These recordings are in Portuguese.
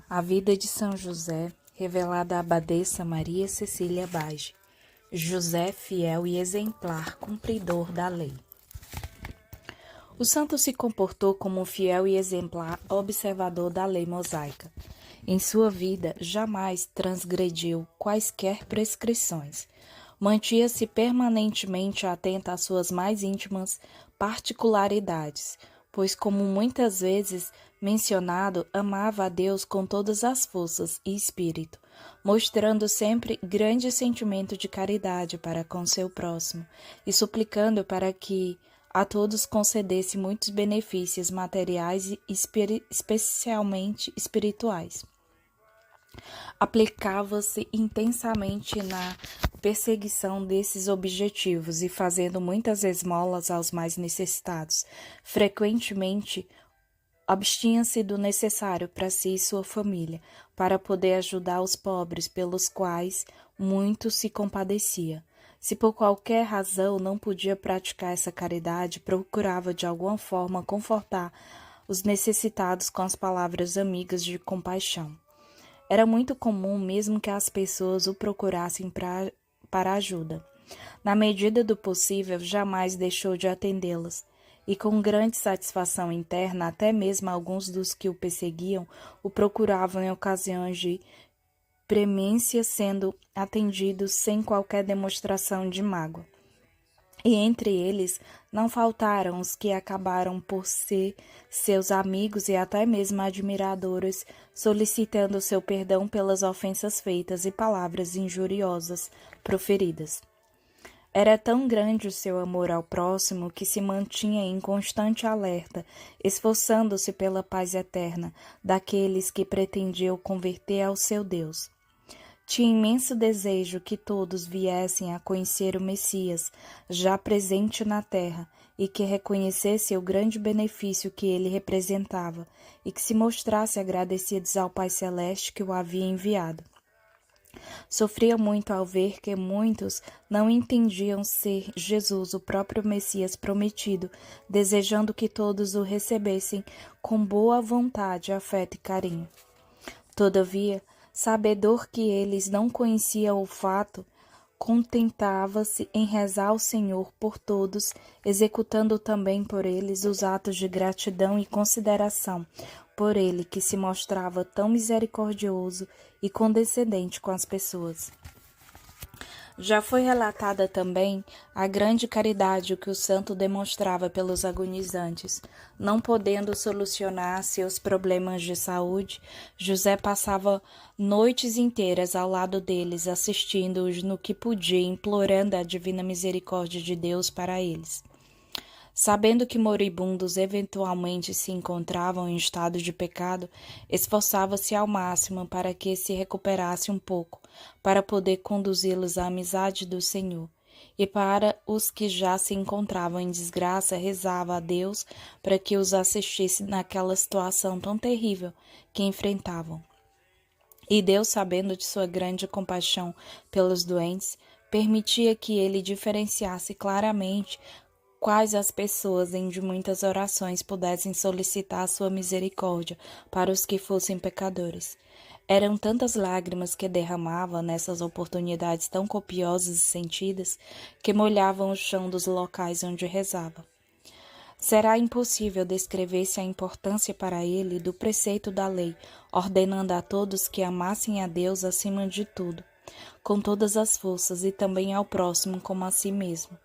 A vida de São José, revelada à abadesa Maria Cecília Bage. José, fiel e exemplar, cumpridor da lei. O santo se comportou como um fiel e exemplar observador da lei mosaica. Em sua vida, jamais transgrediu quaisquer prescrições. Mantinha-se permanentemente atento às suas mais íntimas particularidades, pois, como muitas vezes mencionado, amava a Deus com todas as forças e espírito, mostrando sempre grande sentimento de caridade para com seu próximo e suplicando para que a todos concedesse muitos benefícios materiais e especialmente espirituais. Aplicava-se intensamente na perseguição desses objetivos e fazendo muitas esmolas aos mais necessitados. Frequentemente, abstinha-se do necessário para si e sua família, para poder ajudar os pobres, pelos quais muito se compadecia. Se por qualquer razão não podia praticar essa caridade, procurava de alguma forma confortar os necessitados com as palavras amigas de compaixão. Era muito comum mesmo que as pessoas o procurassem para ajuda. Na medida do possível, jamais deixou de atendê-las, e com grande satisfação interna, até mesmo alguns dos que o perseguiam o procuravam em ocasiões de premência, sendo atendidos sem qualquer demonstração de mágoa. E entre eles não faltaram os que acabaram por ser seus amigos e até mesmo admiradores, solicitando seu perdão pelas ofensas feitas e palavras injuriosas proferidas. Era tão grande o seu amor ao próximo que se mantinha em constante alerta, esforçando-se pela paz eterna daqueles que pretendiam converter ao seu Deus. Tinha imenso desejo que todos viessem a conhecer o Messias, já presente na terra, e que reconhecesse o grande benefício que ele representava, e que se mostrasse agradecidos ao Pai Celeste que o havia enviado. Sofria muito ao ver que muitos não entendiam ser Jesus o próprio Messias prometido, desejando que todos o recebessem com boa vontade, afeto e carinho. Todavia, sabedor que eles não conheciam o fato, contentava-se em rezar ao Senhor por todos, executando também por eles os atos de gratidão e consideração por ele que se mostrava tão misericordioso e condescendente com as pessoas. Já foi relatada também a grande caridade que o santo demonstrava pelos agonizantes. Não podendo solucionar seus problemas de saúde, José passava noites inteiras ao lado deles, assistindo-os no que podia, implorando a divina misericórdia de Deus para eles. Sabendo que moribundos eventualmente se encontravam em estado de pecado, esforçava-se ao máximo para que se recuperasse um pouco, para poder conduzi-los à amizade do Senhor. E para os que já se encontravam em desgraça, rezava a Deus para que os assistisse naquela situação tão terrível que enfrentavam. E Deus, sabendo de sua grande compaixão pelos doentes, permitia que ele diferenciasse claramente quais as pessoas em de muitas orações pudessem solicitar a sua misericórdia para os que fossem pecadores. Eram tantas lágrimas que derramava nessas oportunidades tão copiosas e sentidas que molhavam o chão dos locais onde rezava. Será impossível descrever-se a importância para ele do preceito da lei, ordenando a todos que amassem a Deus acima de tudo, com todas as forças, e também ao próximo como a si mesmo.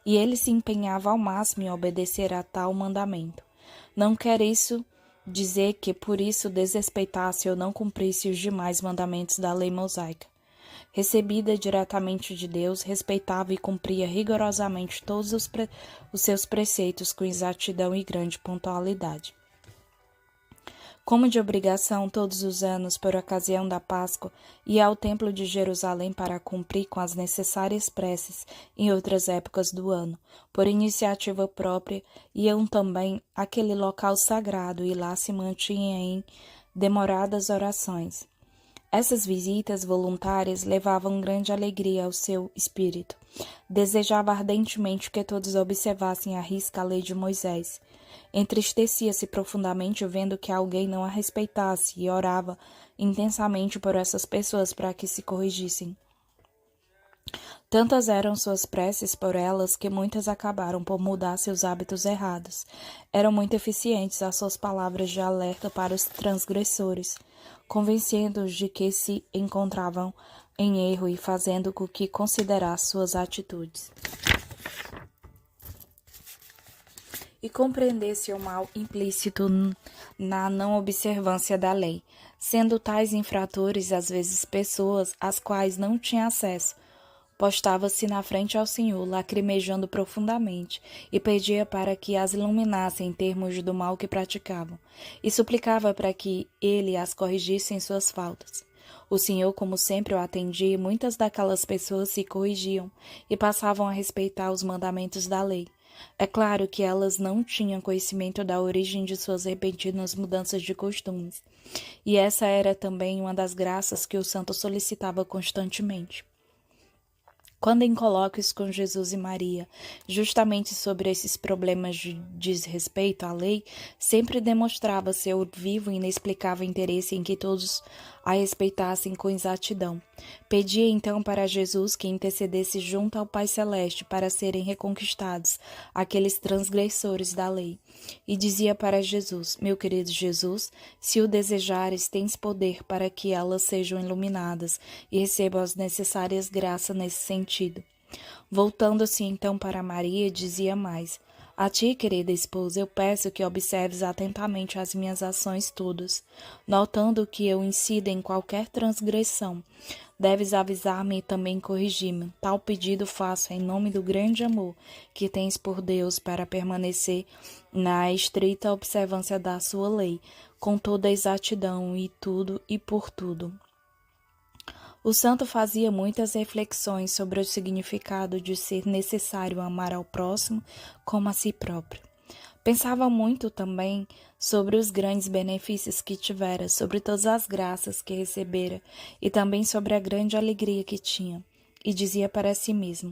E ele se empenhava ao máximo em obedecer a tal mandamento. Não quer isso dizer que por isso desrespeitasse ou não cumprisse os demais mandamentos da lei mosaica. Recebida diretamente de Deus, respeitava e cumpria rigorosamente todos os seus preceitos com exatidão e grande pontualidade. Como de obrigação, todos os anos, por ocasião da Páscoa, ia ao Templo de Jerusalém para cumprir com as necessárias preces em outras épocas do ano. Por iniciativa própria, iam também àquele local sagrado e lá se mantinha em demoradas orações. Essas visitas voluntárias levavam grande alegria ao seu espírito. Desejava ardentemente que todos observassem à risca a lei de Moisés. Entristecia-se profundamente vendo que alguém não a respeitasse e orava intensamente por essas pessoas para que se corrigissem. Tantas eram suas preces por elas que muitas acabaram por mudar seus hábitos errados. Eram muito eficientes as suas palavras de alerta para os transgressores, convencendo-os de que se encontravam em erro e fazendo com que considerasse suas atitudes e compreendesse o mal implícito na não observância da lei, sendo tais infratores às vezes pessoas às quais não tinha acesso. Postava-se na frente ao Senhor, lacrimejando profundamente, e pedia para que as iluminasse em termos do mal que praticavam, e suplicava para que ele as corrigisse em suas faltas. O Senhor, como sempre, o atendia, e muitas daquelas pessoas se corrigiam e passavam a respeitar os mandamentos da lei. É claro que elas não tinham conhecimento da origem de suas repentinas mudanças de costumes, e essa era também uma das graças que o santo solicitava constantemente. Quando em colóquios com Jesus e Maria, justamente sobre esses problemas de desrespeito à lei, sempre demonstrava seu vivo e inexplicável interesse em que todos a respeitassem com exatidão. Pedia então para Jesus que intercedesse junto ao Pai Celeste para serem reconquistados aqueles transgressores da lei. E dizia para Jesus: meu querido Jesus, se o desejares, tens poder para que elas sejam iluminadas e recebam as necessárias graças nesse sentido. Voltando-se então para Maria, dizia mais: a ti, querida esposa, eu peço que observes atentamente as minhas ações todas, notando que eu incido em qualquer transgressão. Deves avisar-me e também corrigir-me. Tal pedido faço em nome do grande amor que tens por Deus para permanecer na estrita observância da sua lei, com toda a exatidão e tudo e por tudo. O santo fazia muitas reflexões sobre o significado de ser necessário amar ao próximo como a si próprio. Pensava muito também sobre os grandes benefícios que tivera, sobre todas as graças que recebera e também sobre a grande alegria que tinha. E dizia para si mesmo: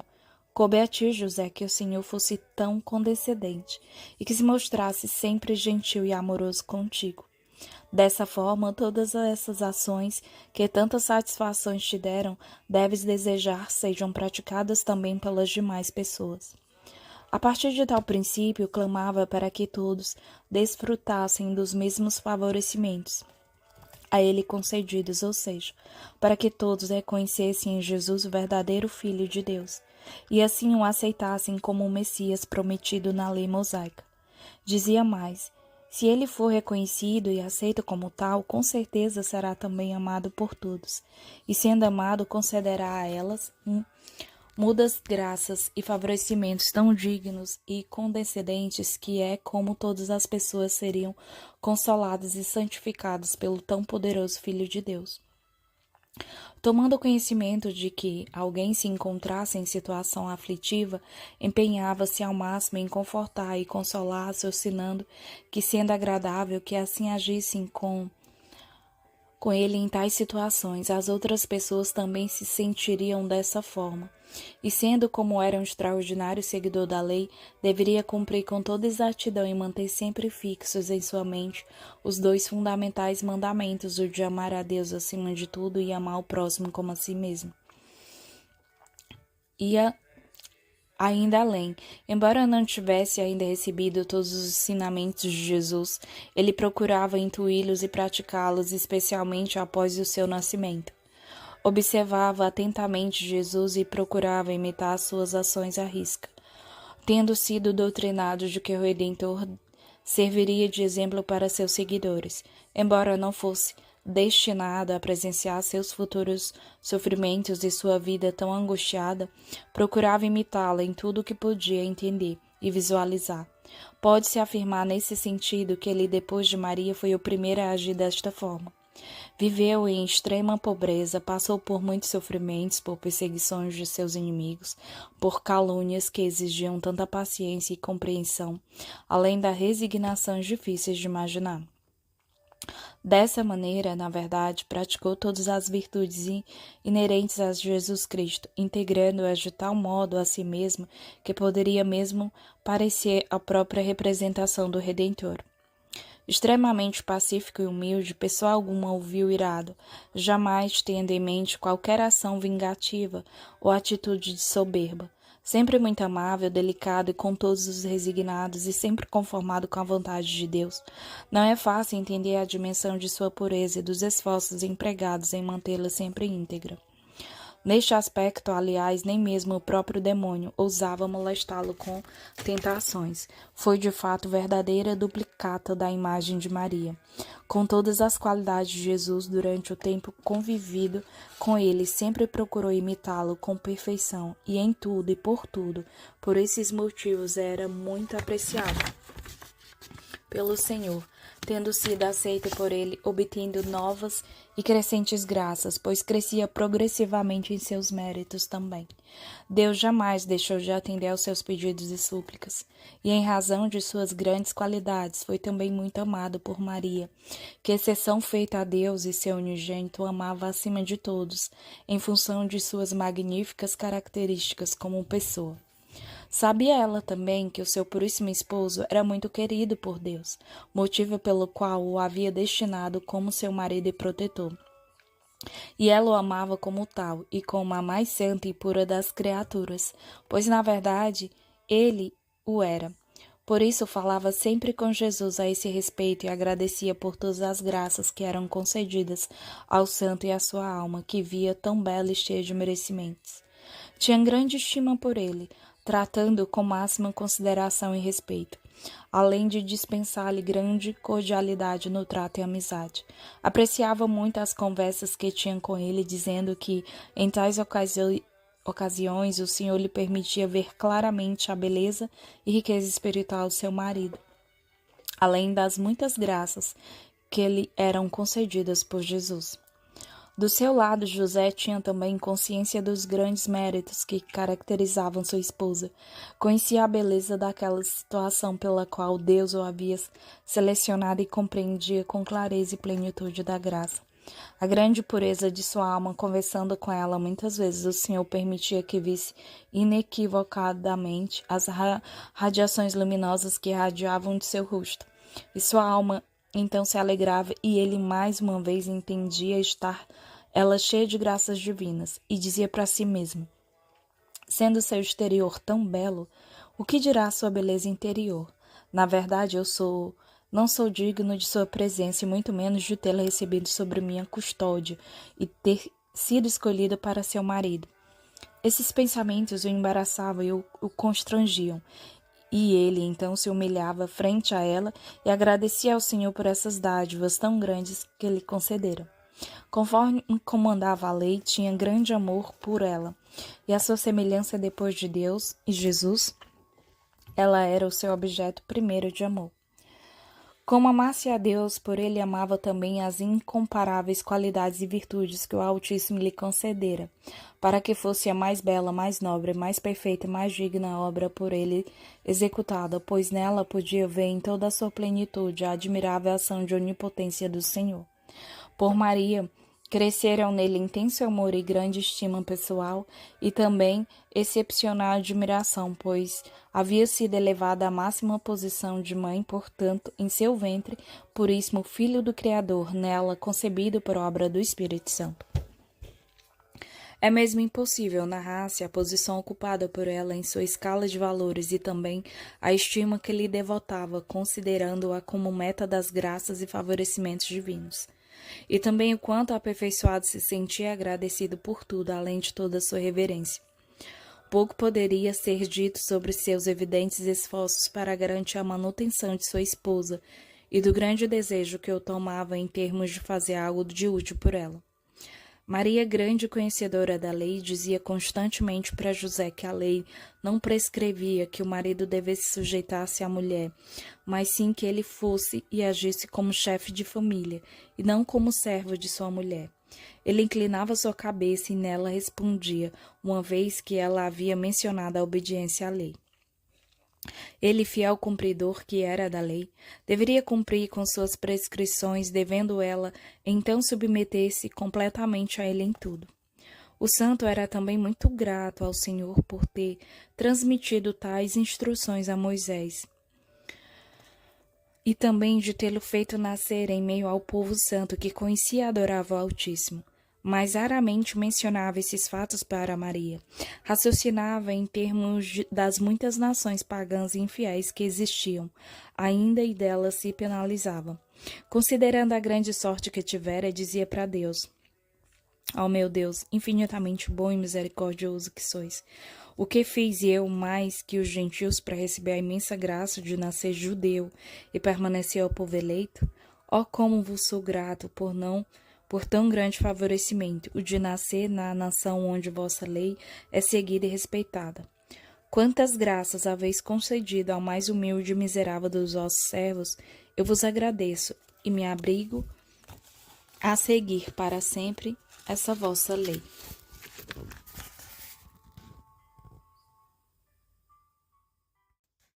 coube a ti, José, que o Senhor fosse tão condescendente e que se mostrasse sempre gentil e amoroso contigo. Dessa forma, todas essas ações que tantas satisfações te deram, deves desejar sejam praticadas também pelas demais pessoas. A partir de tal princípio, clamava para que todos desfrutassem dos mesmos favorecimentos a ele concedidos, ou seja, para que todos reconhecessem em Jesus o verdadeiro Filho de Deus, e assim o aceitassem como o Messias prometido na lei mosaica. Dizia mais: se ele for reconhecido e aceito como tal, com certeza será também amado por todos, e sendo amado, concederá a elas mudas graças e favorecimentos tão dignos e condescendentes que é como todas as pessoas seriam consoladas e santificadas pelo tão poderoso Filho de Deus. Tomando conhecimento de que alguém se encontrasse em situação aflitiva, empenhava-se ao máximo em confortar e consolar, raciocinando que, sendo agradável que assim agissem com ele em tais situações, as outras pessoas também se sentiriam dessa forma. E sendo como era um extraordinário seguidor da lei, deveria cumprir com toda exatidão e manter sempre fixos em sua mente os dois fundamentais mandamentos, o de amar a Deus acima de tudo e amar o próximo como a si mesmo. Ainda além, embora não tivesse ainda recebido todos os ensinamentos de Jesus, ele procurava intuí-los e praticá-los, especialmente após o seu nascimento. Observava atentamente Jesus e procurava imitar suas ações à risca, tendo sido doutrinado de que o Redentor serviria de exemplo para seus seguidores, embora não fosse destinado a presenciar seus futuros sofrimentos e sua vida tão angustiada, procurava imitá-la em tudo o que podia entender e visualizar. Pode-se afirmar nesse sentido que ele, depois de Maria, foi o primeiro a agir desta forma. Viveu em extrema pobreza, passou por muitos sofrimentos, por perseguições de seus inimigos, por calúnias que exigiam tanta paciência e compreensão, além das resignações difíceis de imaginar. Dessa maneira, na verdade, praticou todas as virtudes inerentes a Jesus Cristo, integrando-as de tal modo a si mesmo que poderia mesmo parecer a própria representação do Redentor. Extremamente pacífico e humilde, pessoa alguma o viu irado, jamais tendo em mente qualquer ação vingativa ou atitude de soberba. Sempre muito amável, delicado e com todos os resignados e sempre conformado com a vontade de Deus. Não é fácil entender a dimensão de sua pureza e dos esforços empregados em mantê-la sempre íntegra. Neste aspecto, aliás, nem mesmo o próprio demônio ousava molestá-lo com tentações. Foi, de fato, verdadeira duplicata da imagem de Maria. Com todas as qualidades de Jesus, durante o tempo convivido com ele, sempre procurou imitá-lo com perfeição, e em tudo e por tudo. Por esses motivos, era muito apreciado pelo Senhor, tendo sido aceita por ele, obtendo novas e crescentes graças, pois crescia progressivamente em seus méritos também. Deus jamais deixou de atender aos seus pedidos e súplicas, e em razão de suas grandes qualidades, foi também muito amado por Maria, que, exceção feita a Deus e seu unigênito, amava acima de todos, em função de suas magníficas características como pessoa. Sabia ela também que o seu puríssimo esposo era muito querido por Deus, motivo pelo qual o havia destinado como seu marido e protetor. E ela o amava como tal, e como a mais santa e pura das criaturas, pois, na verdade, ele o era. Por isso falava sempre com Jesus a esse respeito e agradecia por todas as graças que eram concedidas ao santo e à sua alma, que via tão bela e cheia de merecimentos. Tinha grande estima por ele, tratando-o com máxima consideração e respeito, além de dispensar-lhe grande cordialidade no trato e amizade. Apreciava muito as conversas que tinha com ele, dizendo que, em tais ocasiões, o Senhor lhe permitia ver claramente a beleza e riqueza espiritual do seu marido, além das muitas graças que lhe eram concedidas por Jesus. Do seu lado, José tinha também consciência dos grandes méritos que caracterizavam sua esposa. Conhecia a beleza daquela situação pela qual Deus o havia selecionado e compreendia com clareza e plenitude da graça. A grande pureza de sua alma, conversando com ela muitas vezes, o Senhor permitia que visse inequivocadamente as radiações luminosas que irradiavam de seu rosto. E sua alma então se alegrava, e ele mais uma vez entendia estar ela cheia de graças divinas, e dizia para si mesmo: sendo seu exterior tão belo, o que dirá sua beleza interior? Na verdade, não sou digno de sua presença, e muito menos de tê-la recebido sobre minha custódia e ter sido escolhido para seu marido. Esses pensamentos o embaraçavam e o constrangiam, e ele então se humilhava frente a ela e agradecia ao Senhor por essas dádivas tão grandes que lhe concedera. Conforme comandava a lei, tinha grande amor por ela, e a sua semelhança depois de Deus e Jesus, ela era o seu objeto primeiro de amor. Como amasse a Deus, por ele amava também as incomparáveis qualidades e virtudes que o Altíssimo lhe concedera, para que fosse a mais bela, mais nobre, mais perfeita e mais digna obra por ele executada, pois nela podia ver em toda a sua plenitude a admirável ação de onipotência do Senhor. Por Maria, cresceram nele intenso amor e grande estima pessoal e também excepcional admiração, pois havia sido elevada à máxima posição de mãe, portanto, em seu ventre, puríssimo Filho do Criador, nela concebido por obra do Espírito Santo. É mesmo impossível narrar-se a posição ocupada por ela em sua escala de valores e também a estima que lhe devotava, considerando-a como meta das graças e favorecimentos divinos. E também o quanto aperfeiçoado se sentia agradecido por tudo, além de toda a sua reverência. Pouco poderia ser dito sobre seus evidentes esforços para garantir a manutenção de sua esposa e do grande desejo que o tomava em termos de fazer algo de útil por ela. Maria, grande conhecedora da lei, dizia constantemente para José que a lei não prescrevia que o marido devesse sujeitar-se à mulher, mas sim que ele fosse e agisse como chefe de família, e não como servo de sua mulher. Ele inclinava sua cabeça e nela respondia, uma vez que ela havia mencionado a obediência à lei. Ele, fiel cumpridor que era da lei, deveria cumprir com suas prescrições, devendo ela então submeter-se completamente a ele em tudo. O santo era também muito grato ao Senhor por ter transmitido tais instruções a Moisés e também de tê-lo feito nascer em meio ao povo santo que conhecia e adorava o Altíssimo. Mas raramente mencionava esses fatos para Maria. Raciocinava em termos das muitas nações pagãs e infiéis que existiam, ainda e delas se penalizava. Considerando a grande sorte que tivera, dizia para Deus: ó meu Deus, infinitamente bom e misericordioso que sois, o que fiz eu mais que os gentios para receber a imensa graça de nascer judeu e permanecer ao povo eleito? Ó, como vos sou grato por tão grande favorecimento, o de nascer na nação onde vossa lei é seguida e respeitada. Quantas graças haveis concedido ao mais humilde e miserável dos vossos servos, eu vos agradeço e me abrigo a seguir para sempre essa vossa lei.